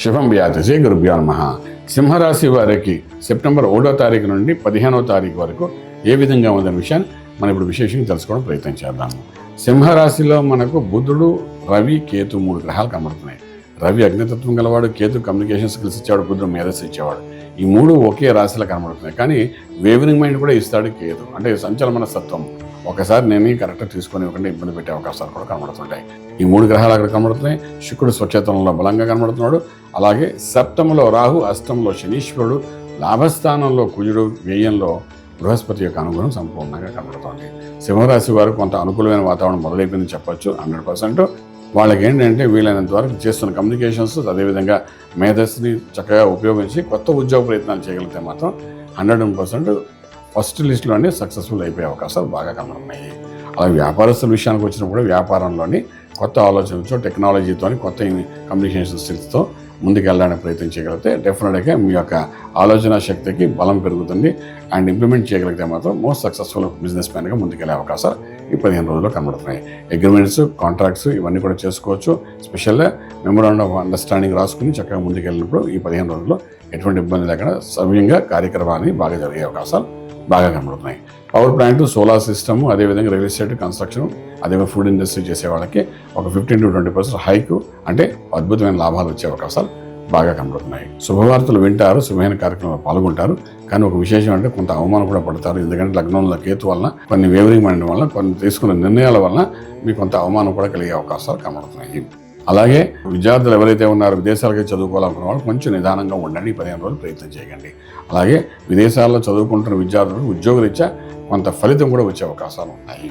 శుభం వ్యాధి శ్రీ గురుభ్యో నమః. సింహరాశి వారికి సెప్టెంబర్ 1వ తారీఖు నుండి 15వ తారీఖు వరకు ఏ విధంగా ఉందనే విషయాన్ని మనం ఇప్పుడు విశేషంగా తెలుసుకోవడం ప్రయత్నం చేద్దాము. సింహరాశిలో మనకు బుధుడు, రవి, కేతు 3 గ్రహాలు కనబడుతున్నాయి. రవి అగ్నితత్వం గలవాడు, కేతు కమ్యూనికేషన్ స్కిల్స్ ఇచ్చేవాడు, బుధుడు మేధస్సు ఇచ్చేవాడు. ఈ 3 ఒకే రాశిలో కనబడుతున్నాయి. కానీ వేవరింగ్ మైండ్ కూడా ఇస్తాడు కేతు, అంటే సంచలన సత్వం. ఒకసారి నేను కరెక్ట్గా తీసుకొని ఇవ్వకుండా ఇబ్బంది పెట్టే అవకాశాలు కూడా కనబడుతుంటాయి. ఈ 3 గ్రహాలు అక్కడ కనబడుతున్నాయి. శుక్రుడు స్వక్షేత్రంలో బలంగా కనబడుతున్నాడు. అలాగే సప్తమంలో రాహు, అష్టంలో శనీశ్వరుడు, లాభస్థానంలో కుజుడు, వ్యయంలో బృహస్పతి యొక్క అనుగుణం సంపూర్ణంగా కనబడుతుంది. సింహరాశి వారు కొంత అనుకూలమైన వాతావరణం మొదలైపోయిందని చెప్పొచ్చు. 100%. వాళ్ళకి ఏంటంటే వీలైనంత వరకు చేస్తున్న కమ్యూనికేషన్స్, అదేవిధంగా మేధస్సుని చక్కగా ఉపయోగించి కొత్త ఉద్యోగ ప్రయత్నాలు చేయగలిగితే మాత్రం 100% ఫస్ట్ లిస్టులోనే సక్సెస్ఫుల్ అయిపోయే అవకాశాలు బాగా కనబడుతున్నాయి. అలాగే వ్యాపారస్తుల విషయానికి వచ్చినప్పుడు వ్యాపారంలోని కొత్త ఆలోచనలతో, టెక్నాలజీతో, కొత్త కమ్యూనికేషన్ స్కిల్స్తో ముందుకు వెళ్ళడానికి ప్రయత్నం చేయగలిగితే డెఫినెట్గా మీ యొక్క ఆలోచన శక్తికి బలం పెరుగుతుంది. అండ్ ఇంప్లిమెంట్ చేయగలిగితే మాత్రం మోస్ట్ సక్సెస్ఫుల్ బిజినెస్ మ్యాన్గా ముందుకెళ్ళే అవకాశాలు ఈ 15 రోజుల్లో కనబడుతున్నాయి. అగ్రిమెంట్స్, కాంట్రాక్ట్స్ ఇవన్నీ కూడా చేసుకోవచ్చు. స్పెషల్గా మెమోరాండం ఆఫ్ అండర్స్టాండింగ్ రాసుకుని చక్కగా ముందుకెళ్ళినప్పుడు ఈ 15 రోజుల్లో ఎటువంటి ఇబ్బంది లేకుండా సవ్యంగా కార్యక్రమాన్ని బాగా జరిగే అవకాశాలు బాగా కనబడుతున్నాయి. పవర్ ప్లాంట్, సోలార్ సిస్టమ్, అదేవిధంగా రియల్ ఎస్టేట్, కన్స్ట్రక్షన్, అదేవిధంగా ఫుడ్ ఇండస్ట్రీ చేసే వాళ్ళకి ఒక 15 to 20% హైక్, అంటే అద్భుతమైన లాభాలు వచ్చే అవకాశాలు బాగా కనబడుతున్నాయి. శుభవార్తలు వింటారు, శుభమైన కార్యక్రమాలు పాల్గొంటారు. కానీ ఒక విశేషం అంటే కొంత అవమానం కూడా పడతారు. ఎందుకంటే లగ్నంలో కేతు వలన, కొన్ని వేవరింగ్ మైండ్ వలన, కొన్ని తీసుకున్న నిర్ణయాల వలన మీకు కొంత అవమానం కూడా కలిగే అవకాశాలు కనబడుతున్నాయి. అలాగే విద్యార్థులు ఎవరైతే ఉన్నారో విదేశాలకి చదువుకోవాలనుకున్న వాళ్ళు కొంచెం నిదానంగా ఉండండి. 15 రోజులు ప్రయత్నం చేయకండి. అలాగే విదేశాల్లో చదువుకుంటున్న విద్యార్థులకు ఉద్యోగరీత్యా కొంత ఫలితం కూడా వచ్చే అవకాశాలు ఉన్నాయి.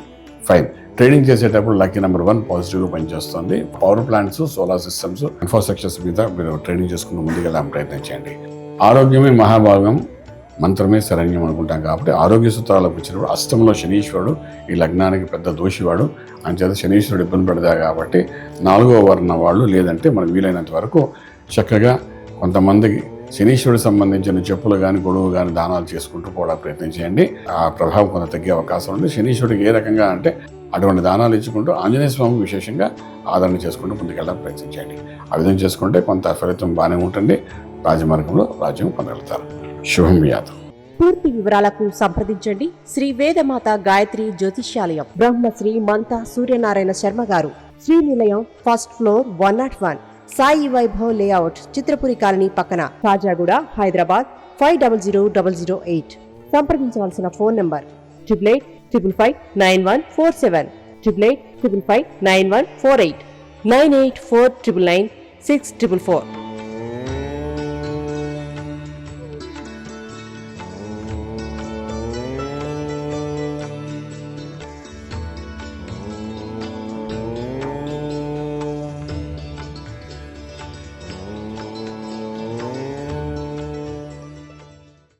ఫైన్. ట్రేడింగ్ చేసేటప్పుడు లక్కీ నెంబర్ 1 పాజిటివ్గా పనిచేస్తుంది. Power plants, solar systems, infrastructures మీద మీరు ట్రేడింగ్ చేసుకుని ముందుకెళ్ళడానికి ప్రయత్నం చేయండి. ఆరోగ్యమే మహాభాగం, మంత్రమే శరణ్యం అనుకుంటాం కాబట్టి ఆరోగ్య సూత్రాలకు వచ్చినప్పుడు అష్టంలో శనీశ్వరుడు ఈ లగ్నానికి పెద్ద దోషివాడు. అంచేత శనీశ్వరుడు ఇబ్బంది పడతాడు కాబట్టి 4వ వర్ణం వాళ్ళు, లేదంటే మనకు వీలైనంత వరకు చక్కగా కొంతమందికి శనీశ్వరుడికి సంబంధించిన చెప్పులు కానీ, గొడుగు కానీ దానాలు చేసుకుంటూ కూడా ప్రయత్నం చేయండి. ఆ ప్రభావం కొంత తగ్గే అవకాశం ఉంది. శనీశ్వరుడికి ఏ రకంగా అంటే అటువంటి దానాలు ఇచ్చుకుంటూ ఆంజనేయ స్వామి విశేషంగా ఆదరణ చేసుకుంటూ ముందుకెళ్ళడానికి ప్రయత్నం చేయండి. ఆ విధంగా చేసుకుంటే కొంత ఫలితం బాగానే ఉంటుంది. రాజమార్గంలో రాజ్యం పొందగలుగుతారు. శుభం వ్యాధం. పూర్తి వివరాలకు సంప్రదించండి శ్రీ వేదమాత గాయత్రి జ్యోతిష్యాలయం, బ్రహ్మశ్రీ మంతా సూర్యనారాయణ శర్మ గారు, Srinilayam, first floor, 101, Sai Vaibhav layout, Chitrapuri colony పక్కన, కాజాగూడ, హైదరాబాద్ 500008. సంప్రదించవలసిన ఫోన్ నంబర్ 8855559147, 8855559148, 9849996644.